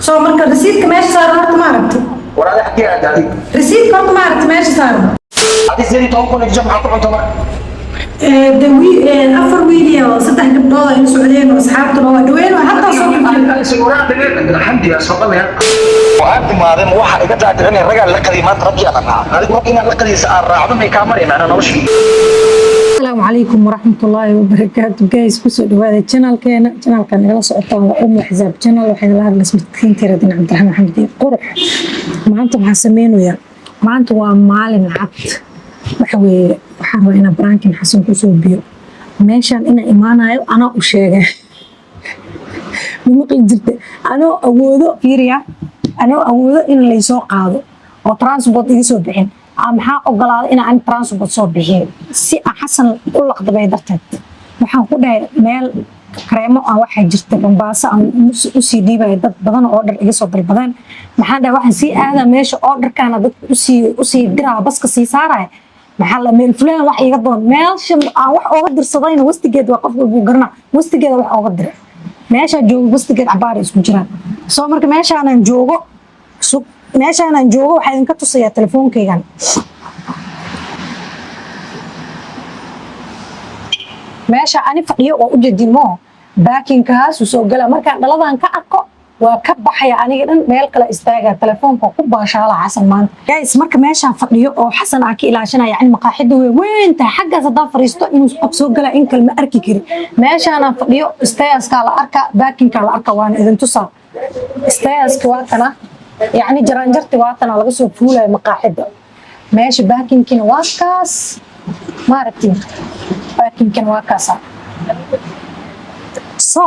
soo marka rasiidka meesha saaran horta ma aragti walaal xaqii aad adiga rasiidka horta ma aragti meesha saaran hadii sidii toban kun jamca ku cunto marka dawi afar wiil iyo saddex gabdhood ay socdeen oo asxaabtuna waa dhaween hatta soo الحمد يا صبر يا وعبد ما هذا واحد إذا تعرف إني رجال لقدي ما تربي أنا هذا ممكن لقدي سأر عظمي كامري معنا نوشي السلام عليكم ورحمة الله وبركاته جايز كسر هذا channel كان نقول صوتان وأم حزاب channel وحين لها بس متكين تردين عبد الرحمن حمدي قرح ما أنتم حسمين ويا ما أنتم ومعلم عبد وحوي وحنا إنا برانكين حسن كسر بيو ماشان إنا إيمانا أنا وشيء ممكن جدا أنا أوده فيريا أنا أوده إن اللي يسوق هذا أو ترانسبورت يسوق بحين أم حق أقول إن عن ترانسبورت صوب بحين سي أحسن كل قد بيدرتك وحن كده مال كريمة أو واحد جرت بنباسة أو أسي دي بيدرت بدن أوردر يسوق بالبدن محل ده واحد سي هذا ماشي أوردر كان ضد أسي درا بس كسي سارة محل من فلان واحد يقدر ماشي واحد أوردر صداين وستجد وقف وجرنا وستجد واحد أوردر meesha joogo bastigeed cabaar isku jiraan soo marka meeshaanan joogo waxaa idinka tusayaa telefoonkaygan meesha ani fadhiyo oo u jedimo baakinkaas soo gala markaan dhaladan ka arko waa ka baxaya aniga dhan meel kale istaaga telefoonka ku baashaala xasan maanta guys marka meeshaan fadhiyo oo xasan aan ka ilaashanaya yani maqaaxida weyn tahay xaggaas haddaan fariisto inuu qof soo gala in kalma arki kari meeshaan aan fadhiyo stairs-ka la arka baakinka la arka waan idin tusaa stairs-ka waa kana yani jaraanjarti waa kana laga soo fuulaya maqaaxida meesha baakinkina waa kaas ma aragtiin baakinkina waa kaasa so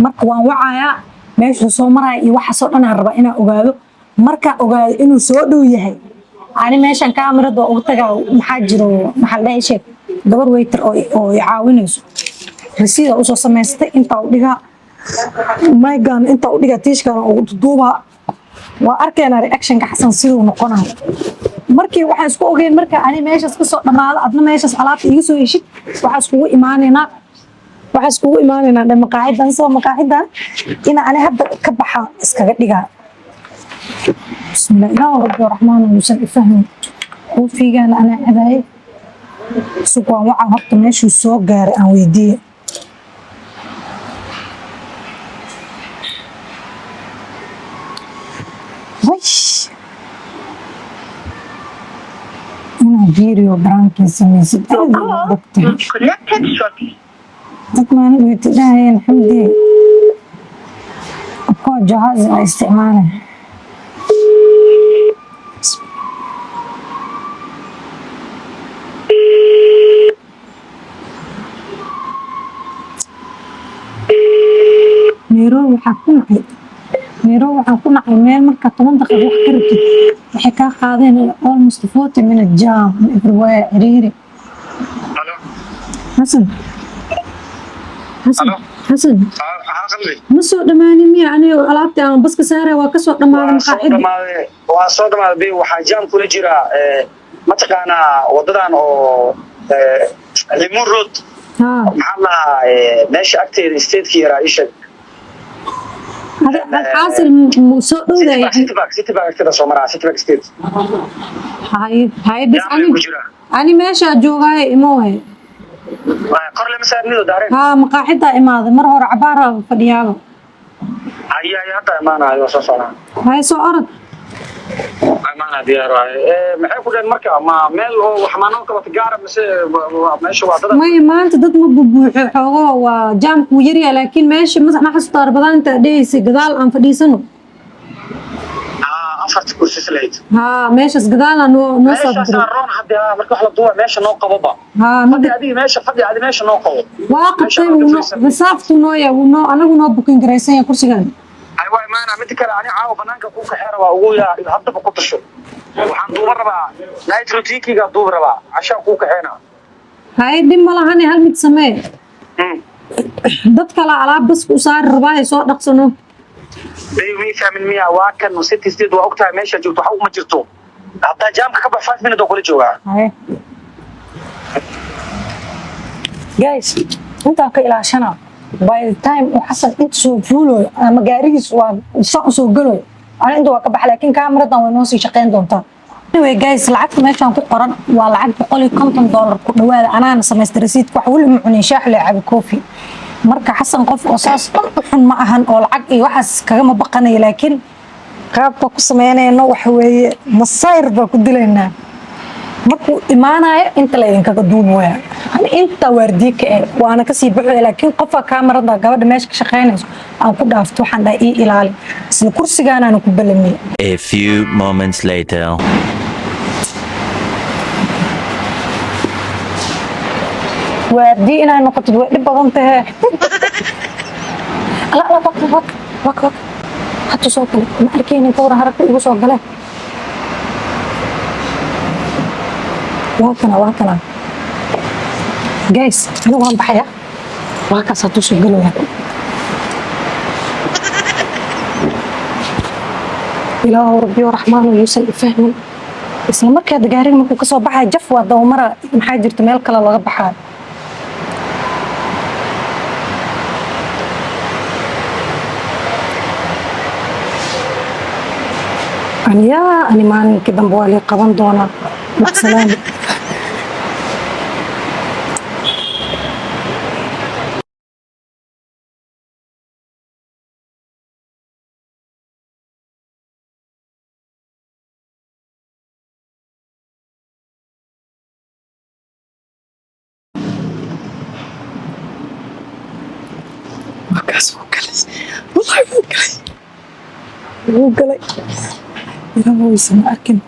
marka waan wacayaa meesha soo maraya iyo waxa soo dhan aan rabaa inaan ogaado marka ogaado inuu soo dhow yahay ani meeshan kaamirada ugu tagaa maxaa jiro maxaa la sheeg gabar waiter oo caawinayso rasiida u soo samaystay inta u dhiga maygan inta u dhiga tiishkan ugu duuba waa arkayna reaction ka xasan sidoo noqonayo markii waxaan isku ogeyn marka ani meeshaas ka soo dhamaado adna meeshaas alaabta iga soo heshid waxaan iskugu imaanaynaa maqaaxidan soo maqaaxidan ina ani hadda ka baxa iskaga dhigaa bismillah ilaahu rabbi raxmaan muusan ifahmin koofigan ana cabaay suuq waan waxa horta meeshuu soo gaaray aan weydiiyay ina video brankin samaysid تكمل وتلاقي الحمدي أكون جهاز استعماله ميرو وحكون عمال مركز 8 دقيقة وحكرتي وحكا قاعدين almost 40 من الجام من everywhere ريري حسن ما سو دماني ميا أنا ألعبت أنا بس كسارة وكسر دماني مقاعد وصار دماني بي وحاجام كل جرا ما تكانا وضدان أو ليمون رود محلها ماشي أكتر استيت كي رئيسة هذا الحاصل سو ده يعني ست باك كده سومرا ست باك استيت هاي بس أنا ماشي أجوغاي إموه قرل مسار نيدو دارين ها مقاحدة إمادة مرة عبارة فديابة هاي هاتا إمانا هاي وصوصنا هاي سو أرض إمانا ديارة محي كودين مركا ما ميل وحمانون كبا تقارب ماشي وعددا ما أنت ضد مبوحو حوغو وجامك ويريا لكن ماشي ما حسو طاربضان أنت ديسي قدال أم فديسنو أفرت كرسي سليت ها ماشي قدالنا نو صدر ماشي سارون حد مركا حلا دوه ماشي نو قبضا فدي هذه ماشي ماشي نو قبض واقف مسافته نويا ونو أنا ونو بوكين جريسين كرسي قال أيوة ما أنا متكلم عن عاو بنانك كوك حرة وأقولها هذا بقطشوا وحن دوبر ربع نايت روتيكي قا دوبر ربع عشان كوك حنا هاي دي مالا هني هل متسمى دتك على بس وصار رباعي صوت نقصنو بيومي من 100 واكن وست سديد وقتها ماشي جبت حق ما جرتو حتى جامك كبح 5 minutes وكل جوعه هاي جايز انت كإلى شنا by the time uu xasan inta soo fuulayo ama gaarigiis waa saan soo galayo ana inta waa ka baxa laakiin kaamiradan way noo sii shaqeyn doontaa anyway guys lacagta meeshaan ku qoran waa lacag $150 ku dhawaada anaana samaystay rasiidka wax wali ma cunin shaax la cabi coffee marka xasan qof oo saas xun ma ahan oo lacag iyo waxaas kaga ma baqanayo laakiin qaabka ku sameynayno waxa weeye masayr baa ku dilaynaa markuu imaanayo inta la idinkaga duubaya inta waardiye ka ah waana kasii baxaya laakiin qofka kaamarada gabadha meesha ka shaqeynayso aan ku dhaafto waxaan dhahay ii ilaali isla kursigaana aan ku balamay. A few moments later. waardiye inay noqoto way dhib badan tahay la wak hatu soo kale ma arkaynin kowra haragta igu soo galeen waa kana guys anigu waan baxaya waa kaas hatu soo galaya ilaahu rabbiyo raxmaanu yuusan ifahmin isla markaa gaariga markuu kasoo baxaya jaf waa dawmara maxaa jirta meel kale laga baxaa أنا ماني كده مبالي قبان دونا مع السلامة وكاس وكاس والله وكاس إلهي يسمع أكن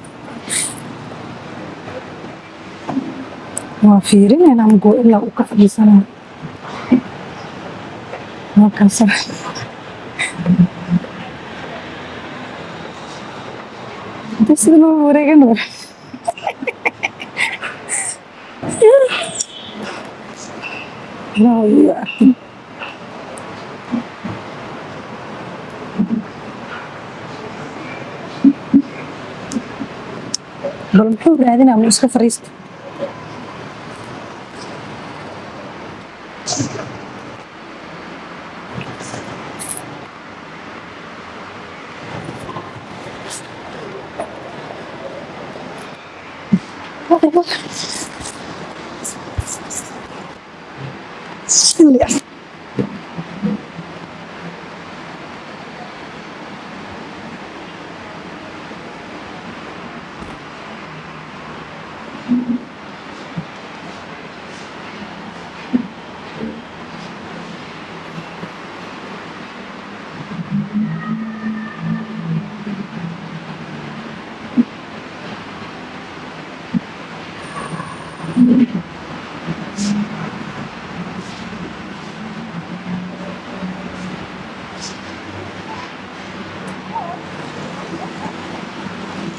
وفيرين أنا مقول إلا وكفر سنة ما كان صح بس إنه وريجنا لا يا أكن بل محور هذين عم نسخة فريست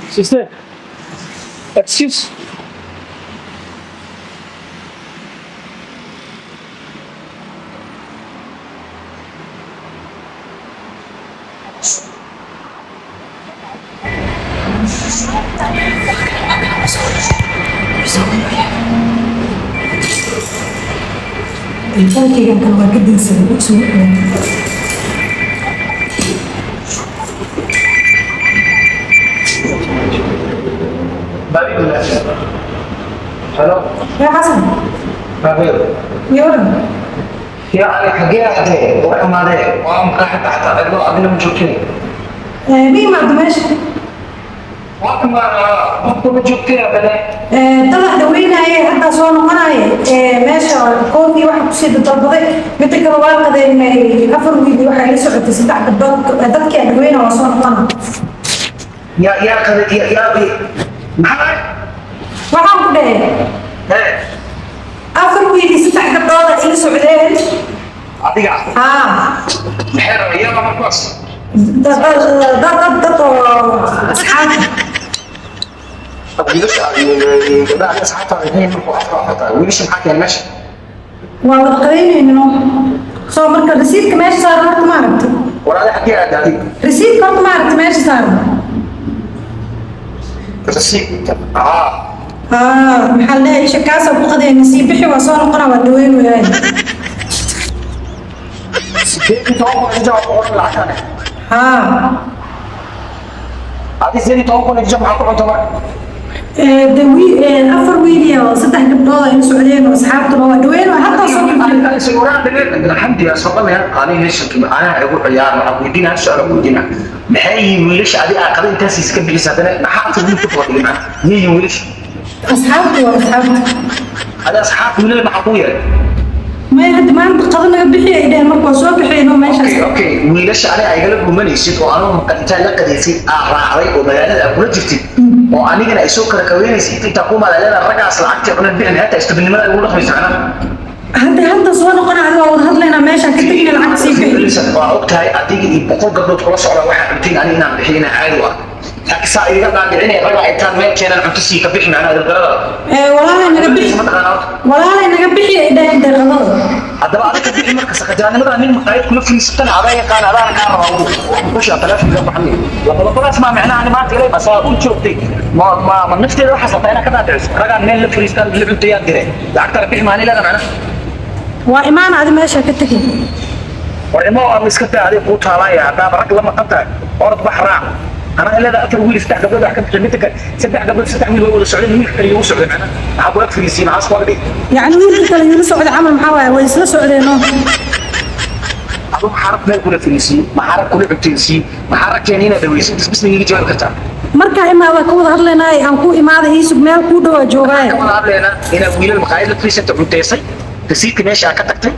Sister, excuse. telefonkeygan kan waa ka dansaday u soo Hello. يا حسن Babil. يورن Ya Ali حقيقة هذه وأنا ما ذي وأنا قاعد تحت إنه أبي نمشوكني. مين ما دمش وأنا ما بقول نمشوكني أبدا. طلع دوينا هي حتى صار معاي ماشي كوفي واحد بسيط طلبه متى كانوا واقد إن أفر ويدي واحد يسوع تسدع بالضبط ضد كان دوينا وصار معنا يا كذا يا أبي محمد. waxaan ku dhahay afar wiil saddex gabdhood ay soo socdeen adiga maxay rabeen ma kuwas dad asxaab wiilash gabdhaha asxaabta ay markuu afka wiilash maxaa keen meesha waa wada qadeynayno soo marka rasiidka meesha saaran horta ma aragti walaal xagee aad adiga rasiidka horta ma aragti meesha saaran rasiidka محل شكاسة بقدر نسيب بحي وصار قرا ودوين وياي سكيت توقع نجا وقول العشانة ها هذه زين توقع نجا معكم عندهم دوي أفر ويليا صدق قبضة إن سعوديين وأصحابته ودوين وحتى صوت سيوران دليل الحمد لله صلى الله عليه وسلم أنا أقول عيار مع ودينا السؤال ودينا محي ويلش عادي أقل أنت سيسكب لي سنة ما حاط من كتب اللي معه مين ويلش أصحابته هذا أصحاب من المحطوية ما يهد ما عند قضنا بحي إذا مركز صوب بحي إنه ماشي أوكي ويلش عليه أيقلب ومن يصير وأنا كنت لقد يصير راعي وبيان أقول جفتي وأنا جنا يسوق كوين يصير تقوم على لنا الرجع صلعت أقول البيع نهاية استبدل ما أقول خمس سنة هذا صوان قناع وهذا لنا ماشي كتير العكس فيه لسه وقتها أديك بقول قبل تخلص على واحد بتين علينا بحينا عالوة لكن سائل قبل بعدين الرجع إنسان ما كان عم تسي كبيح معنا هذا القرار والله نقبح إذا أنت غلط هذا بعد كبيح مركز خدنا مثلا من مقايد كل في السنة عباية كان أنا وش أطلع في الجنب حمي لما خلاص ما معناه أنا ما تقولي بس أقول شوفتي ما نفتي روح حصلت أنا كذا درس رجع من الفريستان اللي بنتيات ديري أكثر بيح ماني لا معنا وإيمان هذا ماشي كتير وإيمان مسكتة هذه قوتها لا يا هذا برك لما قطع أرض بحرام أنا إلا ذا أثر ويل ستة قبل حكمت جميتك سبع قبل 6 مليون ولا سعودي مين اللي يوسع معنا أبغى أكفي السين عصفور دي يعني ويل كلا يلسع عمل محاوى ويسلسع لنا أبغى محارب ما يقول في السين محارب كل عبتين محارب كانينا دويس بس نيجي جوال كرتا marka imaada ku wada hadlaynay aan ku imaaday ii sug meel ku dhaw joogay كمان هذا هنا ويل المقايد اللي ست عبتيسي تسيت ماشي أكترتي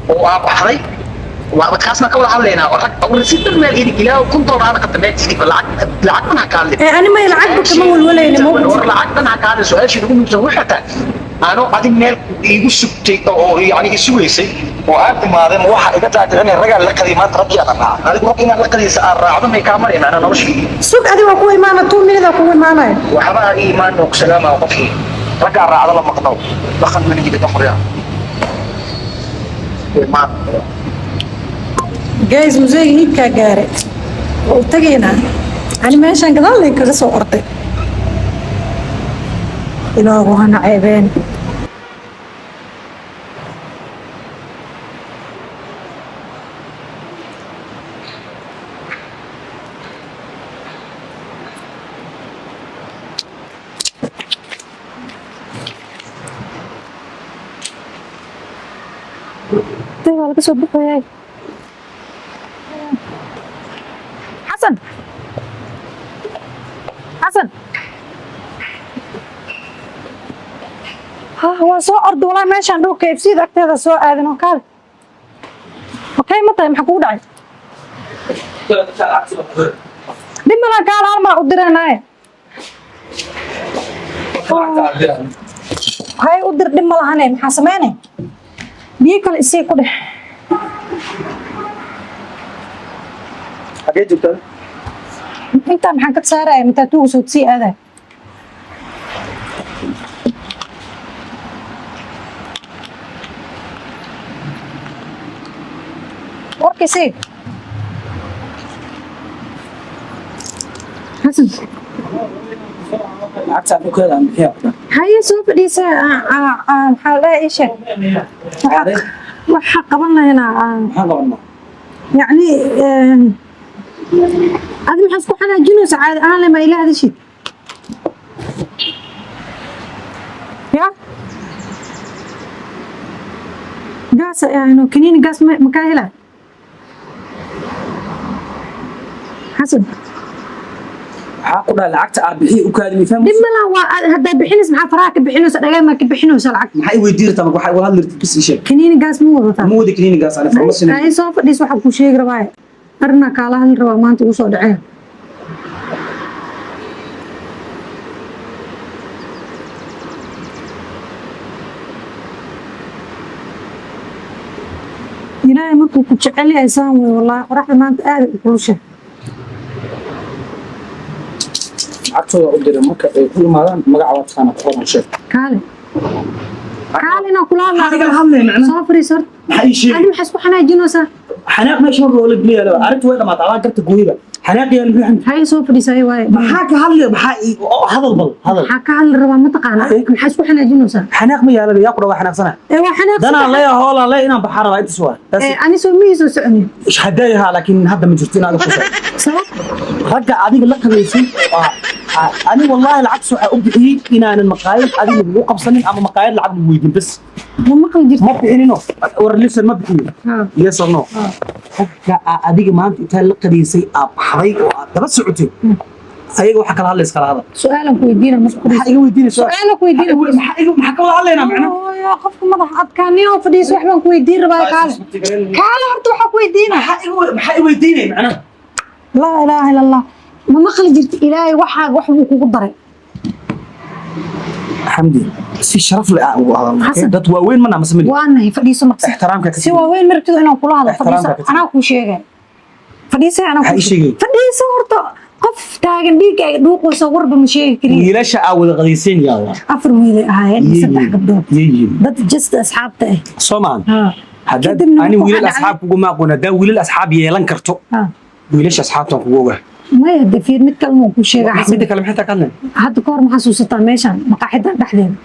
وأبحري وبتخاصنا كل علينا أو رسيت المال إيدي كلا وكنت أنا كنت بيتي العقد أنا كارلي أنا ما يلعب كمان ولا ينمو العقد أنا كارلي سؤال شو يقول مسوي حتى أنا قاعدين مال يقول سبتي أو يعني يسوي شيء وعارف ما هذا واحد إذا تعرف أنا الرجال لقدي ما تربي أنا معه هذا ممكن لقدي سأر عظم يكامل أنا مش فيه سوق أدي وكو إيمان تو من ذا كو إيمان وحبا إيمان وسلامة وقفي رجع على الله مقدور دخل من يجي بتخريا إيمان جايز مزاي هيك جاري وتجينا أنا ماشي أنقذ لك كذا صورتي إلى وهنا عيبين تبغى لك صوب خوياي حسن ها هو سو أرض ولا ماشي عندو كيف سيد أكتر سو آذن وكال أوكي متى محكو داعي لما لا قال هالما قدرنا هاي قدر لما لا هني محاسماني بيكل إسي كده حاجات جبتها أنت محكت سارة متى توصل تسي هذا وركي سي حسن عكس عندك هذا عم بحياة هاي سوف ديسا حالة إيش وحق قبلنا هنا هذا والله يعني هذا محسكو حنا جنوس عاد أنا لما إلى هذا الشيء يا قاس يعني كنين قاس مكاهلة حسن حاقد العكس عاد بحي وكادمي فهم لما لا هذا بحنس مع فراك بحنس أنا ما كبحنس العكس maxay weydiirtaa marka waxa wada hadlirta bas isha كنين قاس مو وضع moodi klinigaas aan farmasina هاي سوف ديس waxa ku sheeg rabaa arna kala hal rabaa maanta u soo dhacay ilaahay markuu ku jecel yahay saan way wallahi qoraxda maanta aad u kulusha lacagtooda u diray marka ay ku imaadaan magaca waad kana qoran sheeg kaale كالنا كلنا هذا الهم معنا صافري صرت حي شيء أنا محس وحنا جنوسا حناق ما شرب ولا بلي لا عرفت وين ما طلع قلت قويبه حناق يا اللي هاي صافري ساي واي maxaa ka hadlay هذا البل هذا حكى الربا ما تقانا محس وحنا جنوسا حناق ما يلا يا قرا حناقسنا إيه وحنا دنا لا هولا لا إنا بحر انت سوا بس أنا سومي سعني ايش هدايها لكن هذا من جرتين هذا كوسا سوا رجع adiga la qabaysin ani wallahi lacag soo u bixiyay inaan maqaayad adiga ugu qabsanin ama maqaayad lacag ugu weydin bas ما قل جرت ma bixinino war listen ma bixin yes or no ragga adiga maanta inta la qadiisay baxday oo aad daba socotay ayaga waxa kala hadlays kala hada سؤالك ويدينا مسؤول waxa iga weydiinaysaa سؤالك ويدينا maxaa ka wada hadlaynaa macna يا قفك مدح أتكاني وفديس وحنا كويدين رباي كالا هرتو حق ويدينا maxaa i weydiinay macna لا إله إلا الله ما مخل جرت إلهي وحاق وحبك وقدري xamdi si sharaf leh ugu hadalnay dad waaweyn mana masmin وانا فديس مقصد ixtiraamka ka سوى وين مركز أنا أقول هذا فديس احترامك. أنا أقول شيء فديس أنا Ha ii أقول sheegay. فديس هرتو قف تاجن بيك دوق وصور بمشي كريم wiilasha aa wada qadaysan yaa أفر ويلي هاي صدق قبضون yihiin ضد جست أصحابته soomaan ها haddaad kadibna ani wuxuu wiilal dhacay- asxaab kugu maaqoon haddaa wiilal asxaab yeelan karto ها wiilasha asxaabtan kugu ogaa ما يهدى في مثل مو كل شيء midda kale maxay taa ka hadlayn hadda kahor ma xasuusataa meeshan maqaaxida dhexdeeda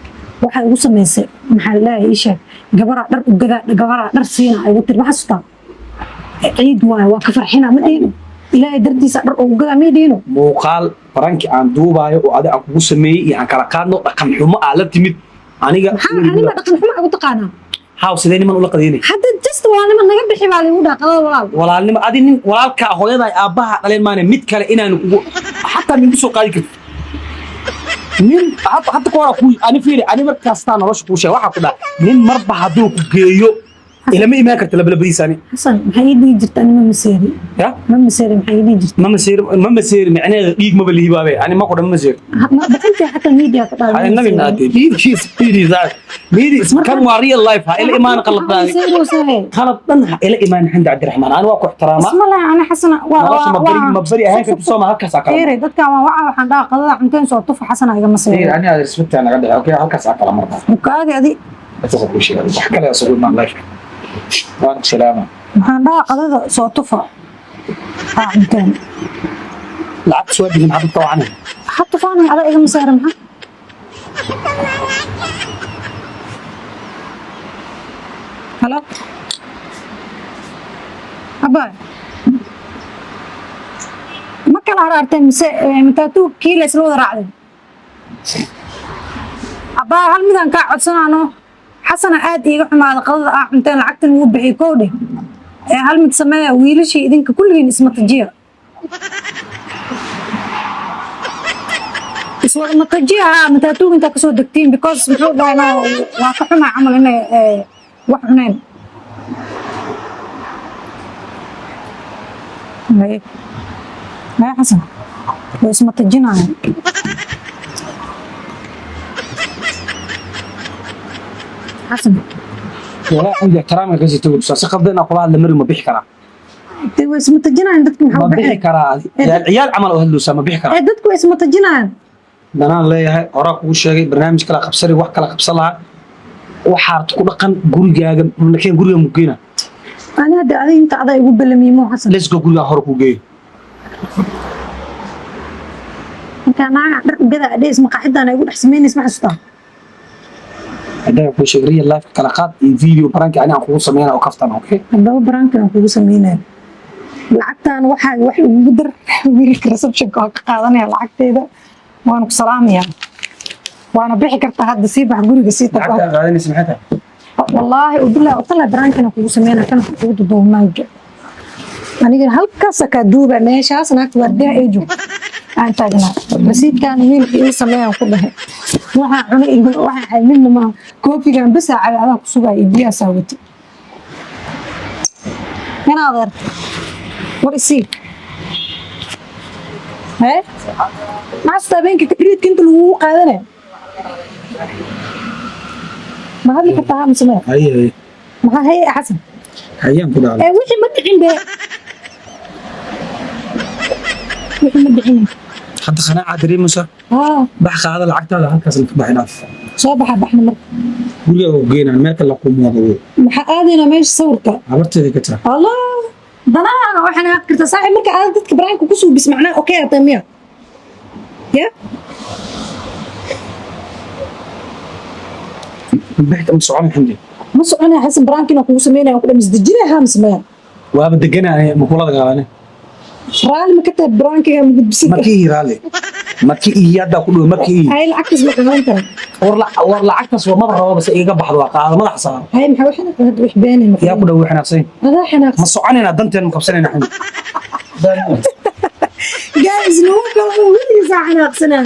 waxay ugu samaysay maxaa laleeyahay ii sheeg gabaraa dhar ugadaa gabaraa dhar siina ay ugu tiri ma xasuutaa ciid waaye waa ka farxina ma dhiino ilaahay dartiisa dhar oo ugadaa ma dhiino muuqaal baranki aan duubaayo oo adiga aan kugu sameeyey iyo aan kala qaadno dhaqan xumo aa la timid aniga maxaa anima dhaqan xumo ugu taqaanaa haw sidee niman ula qadaynay hadda just waa nima naga bixi baa lagu dhaaqada walaal walaalnimo adi nin walaalka hooyada aabbaha dhaleen maana mid kale inaan kugu xataa mid soo qaadi karto nin hadda ka hor ku ani fiiri ani markaas taa nolosha ku sheeg waxa ku dhaa nin marba hadduu ku geeyo ilama imaan karta labalabadiisani xasan maxay ii dhihi jirta anima maseeri ya ma maseeri maxay ii dhihi jirta ma maseeri macnaheeda dhiig maba liibaabe ani ma qodhan ma maseeri ma bixinta xataa media ka dhaal hay nabi naade dhiigkiis dhiidiisaa dhiidis kan waa real life ha ila imaan qaladaani qalad dhan ha ila imaan xamdi cabdiraxmaan ani waa ku ixtiraama اسم الله أنا حسنا nolosha ma bari ahayn ka soo ma halkaas kala خير دتك waxaan dhaha qadada cunteen soo tuf xasana iga maseeyo ani aad respect naga dhaxay okay halkaas kala markaa mukaadi adi بس أقول شيء wax kale asoo ma life waan salaama waxaan dhaha qadada soo tufa cunteen lacag soo dhigin hadda tawaan حتى فانا على iga maseeyo maxaa هلا أبا ما كان عرفتين متاتو كيلة سلو راعدين أبا هل مدان كاعد سنانو حسنا آد إيغا حماد قضاء عمتين العقد الموبحي كودي هل متسمى ويلشي إذنك كلهن اسمه تجيه اسمه تجيه متاتو انت كسو دكتين بيكوز محو دايما واقعنا عمل إنه وحنين ما حسن واسمه تجينا حسن ولا عندي احترام كذي تقول بس قبلنا قلنا لمر ما بيح كرا واسمه تجينا عندك ما محبة بيح كرا العيال عملوا هلوسا ما بيح كرا عندك واسمه تجينا danaan leeyahay horaa kugu sheegay barnaamij kala qabsani wax kala qabsan lahaa waxaad ku dhaqan gurigaaga nakeen guriga mugeena أنا هذا أنا أنت عضاي يقول بلمي مو حسن let's go guriga hore ku geeyo أنت أنا كذا أديس مقاعد أنا يقول أحسن مني اسمع ستا hadaa ku sheegay real life kala qaad iyo video baranka ani aan kugu sameeyana oo kaftan okay هذا برانك أنا كوجو سمينه لعقت أنا واحد يقدر ويرك ريسبشن قاعدني على لعقت هذا وأنا بسلام يعني وأنا بيحكي كرت هذا سيبح جوري قصيت lacagta qaadani samxata والله وبالله وطلع برانك أنا كوجو سمينه كان كوجو دومانج أنا قال هل كاسك دوبة ماشي أصلا تورديه إيجو أنت جنا بس كان مين في سماه كلها واحد عمي واحد من ما كوفي كان بس على كسوة يبيع سويت هنا غير ورسي ها ما استبينك تريد كنت الوقوق هذا ما هذا كتها مسمى هي ما هي حسن hayaan ku dhacay وحي ما دحين به وحي ما دحين hadda qanaaca dareemaysa ها bax qaada lacagtaada halkaas la ka baxinaaf صباح بحنا guriga oo geynaan meel kale ku moodo maxaa aadayna meesha sawirka habarteedii ka taa allah danaaga waxaan aqirta saaxiib marka aad dadka baraanka ku soo bis macnaa okay ata miya ya bixta mas'uul xindi ma soconaa xasan baraankiina kugu sameynaya ku dhamis dejinaa haa mismaya waaba deganaa makulada gaabane raali ma ka tahay baraankiga ma gudbisid markii raali markii iyada ku dhow markii ay lacagtas ma qaadan kara war lacagtaas waa ma rabo bas iga baxdo waa qaado madax saar hay maxaa waxaan qaaday wax beenay ma yaa ku dhow xanaaqsan adaa xanaaqsan ma soconayna danteen ma qabsanayna xindi guys no go wili sa xanaaqsanaa